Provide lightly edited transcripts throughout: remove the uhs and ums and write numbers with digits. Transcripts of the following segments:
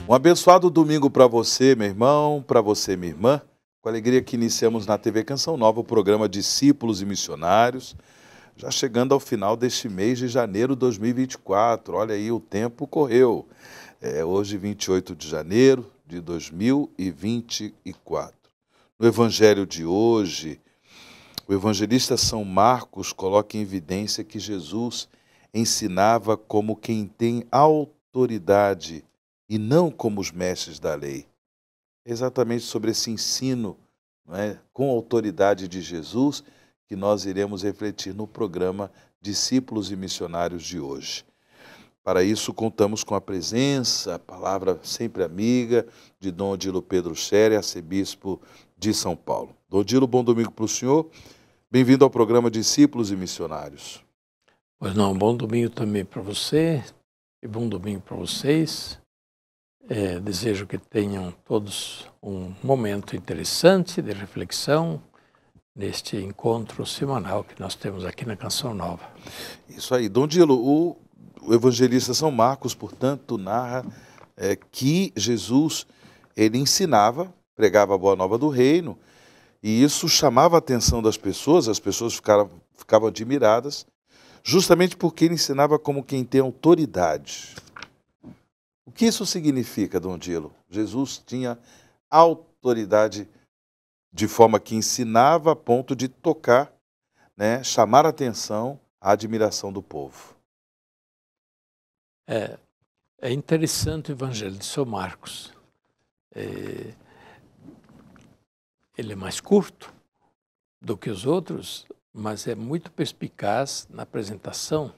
Um abençoado domingo para você, meu irmão, para você, minha irmã. Com alegria que iniciamos na TV Canção Nova o programa Discípulos e Missionários, já chegando ao final deste mês de janeiro de 2024. Olha aí, o tempo correu. Hoje, 28 de janeiro de 2024. No evangelho de hoje, o evangelista São Marcos coloca em evidência que Jesus ensinava como quem tem autoridade e não como os mestres da lei. Exatamente sobre esse ensino, não é, com autoridade de Jesus, que nós iremos refletir no programa Discípulos e Missionários de hoje. Para isso, contamos com a presença, a palavra sempre amiga, de Dom Odilo Pedro Scherer, arcebispo de São Paulo. Dom Odilo, bom domingo para o senhor. Bem-vindo ao programa Discípulos e Missionários. Pois não, bom domingo também para você e bom domingo para vocês. Desejo que tenham todos um momento interessante de reflexão neste encontro semanal que nós temos aqui na Canção Nova. Isso aí. Dom Odilo, o evangelista São Marcos, portanto, narra que Jesus, ele ensinava, pregava a boa nova do reino, e isso chamava a atenção das pessoas, as pessoas ficavam admiradas, justamente porque ele ensinava como quem tem autoridade. O que isso significa, Dom Odilo? Jesus tinha autoridade de forma que ensinava a ponto de tocar, né, chamar a atenção, a admiração do povo. É interessante o Evangelho de São Marcos. Ele é mais curto do que os outros, mas é muito perspicaz na apresentação,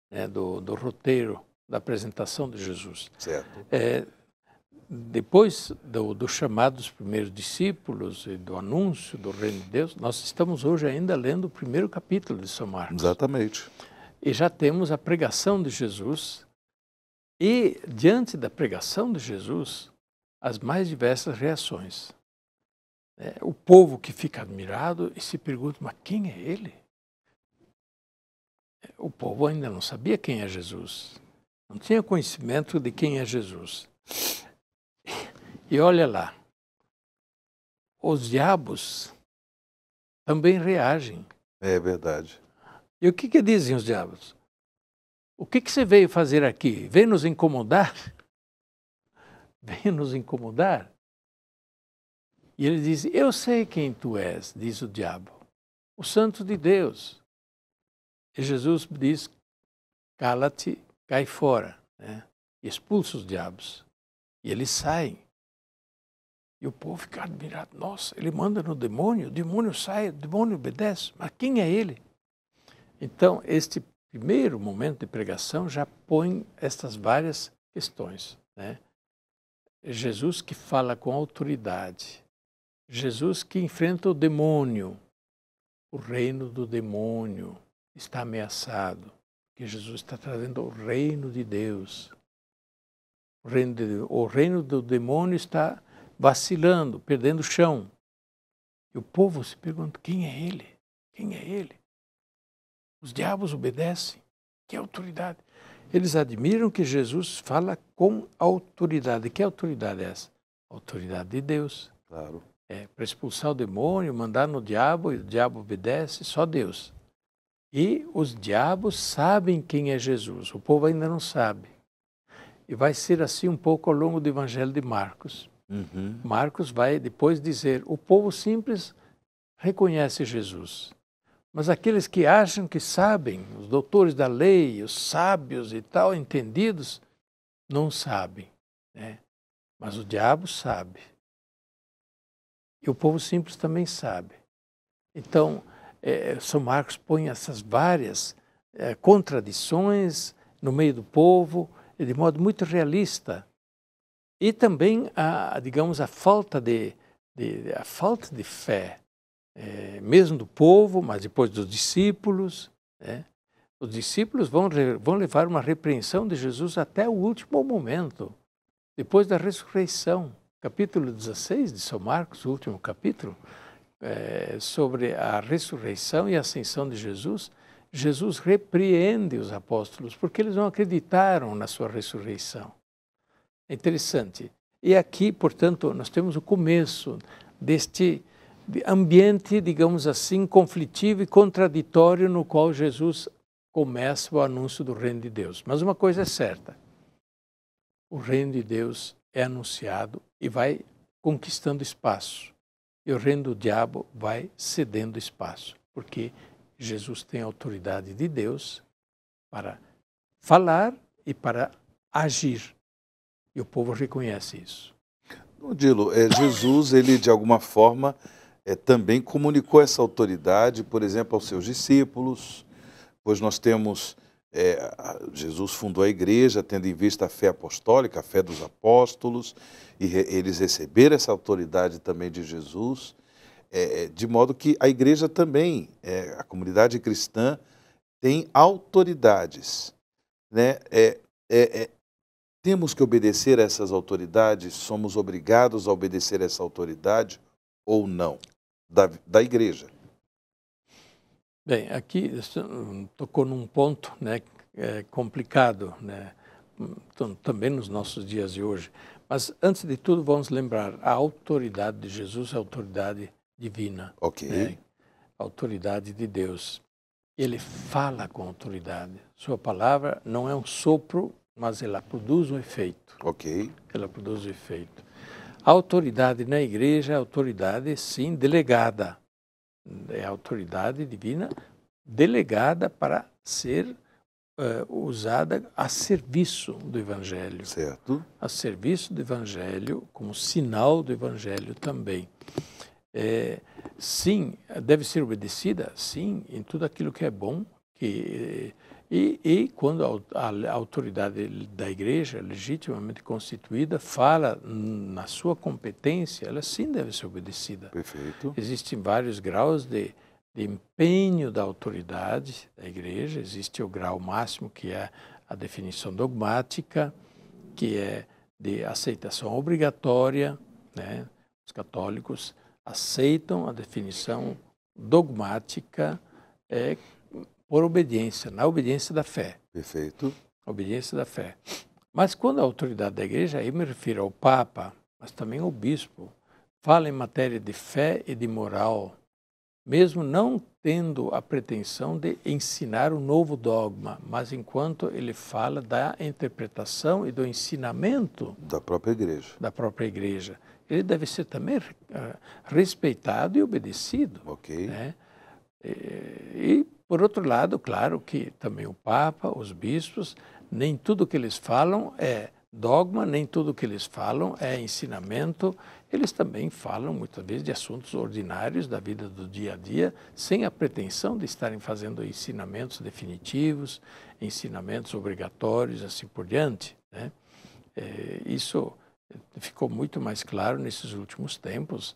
né, do roteiro da apresentação de Jesus. Certo. Depois do chamado dos primeiros discípulos e do anúncio do reino de Deus, nós estamos hoje ainda lendo o primeiro capítulo de São Marcos. Exatamente. E já temos a pregação de Jesus e, diante da pregação de Jesus, as mais diversas reações. O povo que fica admirado e se pergunta, mas quem é ele? O povo ainda não sabia quem é Jesus. Não tinha conhecimento de quem é Jesus. E olha lá, os diabos também reagem. É verdade. E o que dizem os diabos? O que você veio fazer aqui? Veio nos incomodar? Veio nos incomodar? E ele diz, eu sei quem tu és, diz o diabo, o Santo de Deus. E Jesus diz, cala-te, cai fora, né? E expulsa os diabos. E eles saem. E o povo fica admirado. Nossa, ele manda no demônio, o demônio sai, o demônio obedece. Mas quem é ele? Então, este primeiro momento de pregação já põe estas várias questões, né? Jesus que fala com autoridade. Jesus que enfrenta o demônio. O reino do demônio está ameaçado. Que Jesus está trazendo o reino de Deus. O reino do demônio está vacilando, perdendo o chão. E o povo se pergunta, quem é ele? Quem é ele? Os diabos obedecem. Que autoridade? Eles admiram que Jesus fala com autoridade. Que autoridade é essa? Autoridade de Deus. Claro. Para expulsar o demônio, mandar no diabo, e o diabo obedece, só Deus. E os diabos sabem quem é Jesus. O povo ainda não sabe. E vai ser assim um pouco ao longo do Evangelho de Marcos. Uhum. Marcos vai depois dizer, o povo simples reconhece Jesus. Mas aqueles que acham que sabem, os doutores da lei, os sábios e tal, entendidos, não sabem, né? Mas o diabo sabe. E o povo simples também sabe. Então, São Marcos põe essas várias contradições no meio do povo, de modo muito realista. E também, digamos, a falta de fé, mesmo do povo, mas depois dos discípulos. Né? Os discípulos vão levar uma repreensão de Jesus até o último momento, depois da ressurreição. Capítulo 16 de São Marcos, o último capítulo, sobre a ressurreição e a ascensão de Jesus, Jesus repreende os apóstolos porque eles não acreditaram na sua ressurreição. É interessante. E aqui, portanto, nós temos o começo deste ambiente, digamos assim, conflitivo e contraditório no qual Jesus começa o anúncio do reino de Deus. Mas uma coisa é certa, o reino de Deus é anunciado e vai conquistando espaço. E o reino do diabo vai cedendo espaço, porque Jesus tem a autoridade de Deus para falar e para agir. E o povo reconhece isso. Odilo, Jesus, ele de alguma forma também comunicou essa autoridade, por exemplo, aos seus discípulos, pois nós temos, Jesus fundou a igreja tendo em vista a fé apostólica, a fé dos apóstolos, e eles receberam essa autoridade também de Jesus, de modo que a igreja também, a comunidade cristã, tem autoridades, né? Temos que obedecer a essas autoridades? Somos obrigados a obedecer a essa autoridade ou não? Da igreja. Bem, aqui tocou num ponto, né, complicado, né, também nos nossos dias de hoje. Mas, antes de tudo, vamos lembrar, a autoridade de Jesus é a autoridade divina. Ok. Né? A autoridade de Deus. Ele fala com autoridade. Sua palavra não é um sopro, mas ela produz um efeito. Ok. Ela produz um efeito. A autoridade na igreja é a autoridade, sim, delegada. É a autoridade divina delegada para ser usada a serviço do Evangelho. Certo. A serviço do Evangelho, como sinal do Evangelho também. Sim, deve ser obedecida, sim, em tudo aquilo que é bom. E quando a autoridade da igreja, legitimamente constituída, fala na sua competência, ela sim deve ser obedecida. Perfeito. Existem vários graus de empenho da autoridade da igreja. Existe o grau máximo, que é a definição dogmática, que é de aceitação obrigatória, né? Os católicos aceitam a definição dogmática por obediência, na obediência da fé. Perfeito. Obediência da fé. Mas quando a autoridade da igreja, aí me refiro ao Papa, mas também ao Bispo, fala em matéria de fé e de moral, mesmo não tendo a pretensão de ensinar um novo dogma, mas enquanto ele fala da interpretação e do ensinamento da própria igreja. Ele deve ser também respeitado e obedecido. Ok. Né? E, por outro lado, claro que também o Papa, os bispos, nem tudo que eles falam é dogma, nem tudo que eles falam é ensinamento. Eles também falam, muitas vezes, de assuntos ordinários da vida do dia a dia, sem a pretensão de estarem fazendo ensinamentos definitivos, ensinamentos obrigatórios, assim por diante. Né? Isso ficou muito mais claro nesses últimos tempos,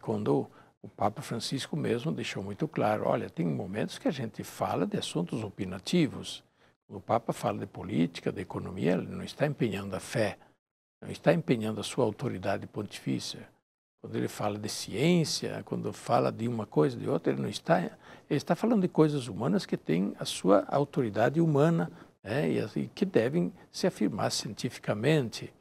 quando o Papa Francisco mesmo deixou muito claro, olha, tem momentos que a gente fala de assuntos opinativos. O Papa fala de política, de economia, ele não está empenhando a fé, não está empenhando a sua autoridade pontifícia. Quando ele fala de ciência, quando fala de uma coisa de outra, ele está falando de coisas humanas que têm a sua autoridade humana, né, e que devem se afirmar cientificamente.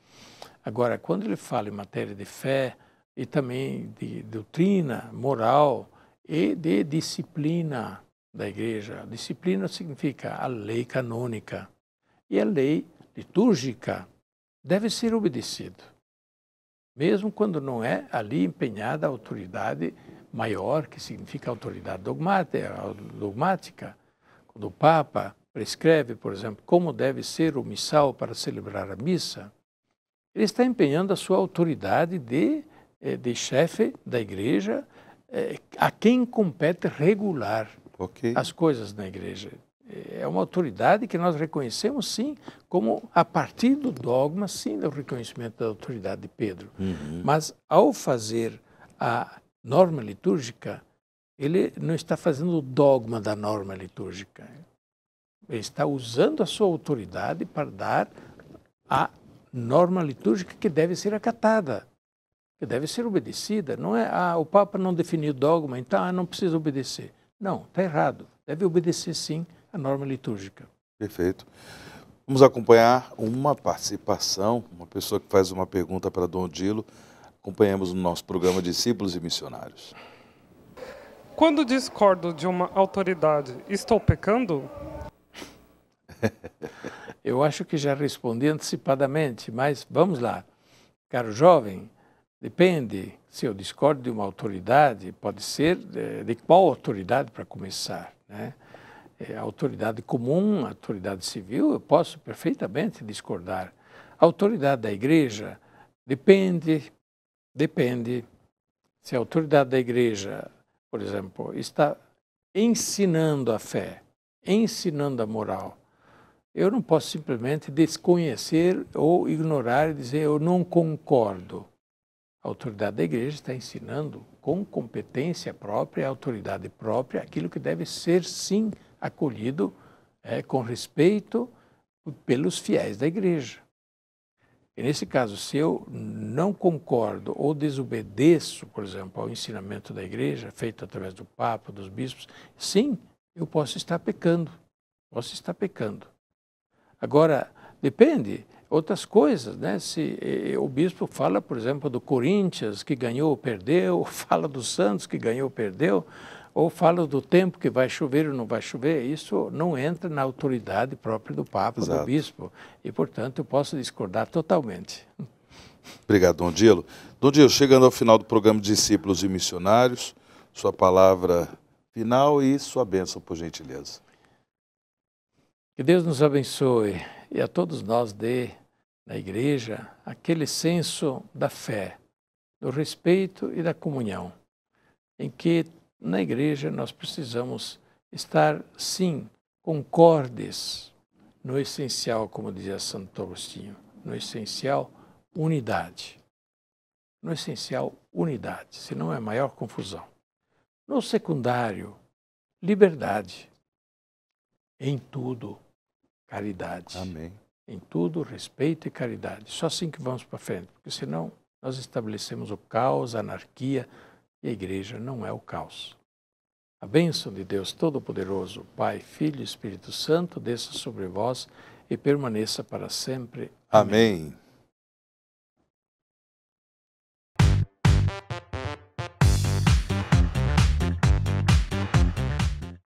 Agora, quando ele fala em matéria de fé, e também de doutrina, moral e de disciplina da igreja. Disciplina significa a lei canônica. E a lei litúrgica deve ser obedecida, mesmo quando não é ali empenhada a autoridade maior, que significa a autoridade dogmática. Quando o Papa prescreve, por exemplo, como deve ser o missal para celebrar a missa, ele está empenhando a sua autoridade de chefe da igreja, a quem compete regular as coisas na igreja. É uma autoridade que nós reconhecemos, sim, como a partir do dogma, sim, do reconhecimento da autoridade de Pedro. Mas, ao fazer a norma litúrgica, ele não está fazendo o dogma da norma litúrgica. Ele está usando a sua autoridade para dar a norma litúrgica que deve ser acatada, que deve ser obedecida. Não é, o Papa não definiu dogma, então não precisa obedecer. Não, está errado. Deve obedecer, sim, a norma litúrgica. Perfeito. Vamos acompanhar uma participação, uma pessoa que faz uma pergunta para Dom Odilo. Acompanhamos no nosso programa Discípulos e Missionários. Quando discordo de uma autoridade, estou pecando? Eu acho que já respondi antecipadamente, mas vamos lá. Caro jovem, depende, se eu discordo de uma autoridade, pode ser de qual autoridade para começar, né? A autoridade comum, a autoridade civil, eu posso perfeitamente discordar. A autoridade da igreja, depende. Se a autoridade da igreja, por exemplo, está ensinando a fé, ensinando a moral, eu não posso simplesmente desconhecer ou ignorar e dizer eu não concordo. A autoridade da igreja está ensinando com competência própria, autoridade própria, aquilo que deve ser, sim, acolhido com respeito pelos fiéis da igreja. E nesse caso, se eu não concordo ou desobedeço, por exemplo, ao ensinamento da igreja, feito através do Papa, dos bispos, sim, eu posso estar pecando. Posso estar pecando. Agora, depende, outras coisas, né? Se o bispo fala, por exemplo, do Corinthians, que ganhou ou perdeu, ou fala do Santos, que ganhou ou perdeu, ou fala do tempo que vai chover ou não vai chover, isso não entra na autoridade própria do Papa, Exato. do bispo, e, portanto, eu posso discordar totalmente. Obrigado, Dom Odilo. Dom Odilo, chegando ao final do programa Discípulos e Missionários, sua palavra final e sua bênção, por gentileza. Que Deus nos abençoe e a todos nós dê, na igreja, aquele senso da fé, do respeito e da comunhão, em que na igreja nós precisamos estar, sim, concordes no essencial, como dizia Santo Agostinho, no essencial, unidade. No essencial, unidade, senão é maior confusão. No secundário, liberdade. Em tudo, caridade. Amém. Em tudo, respeito e caridade. Só assim que vamos para frente, porque senão nós estabelecemos o caos, a anarquia, e a igreja não é o caos. A bênção de Deus Todo-Poderoso, Pai, Filho e Espírito Santo, desça sobre vós e permaneça para sempre. Amém.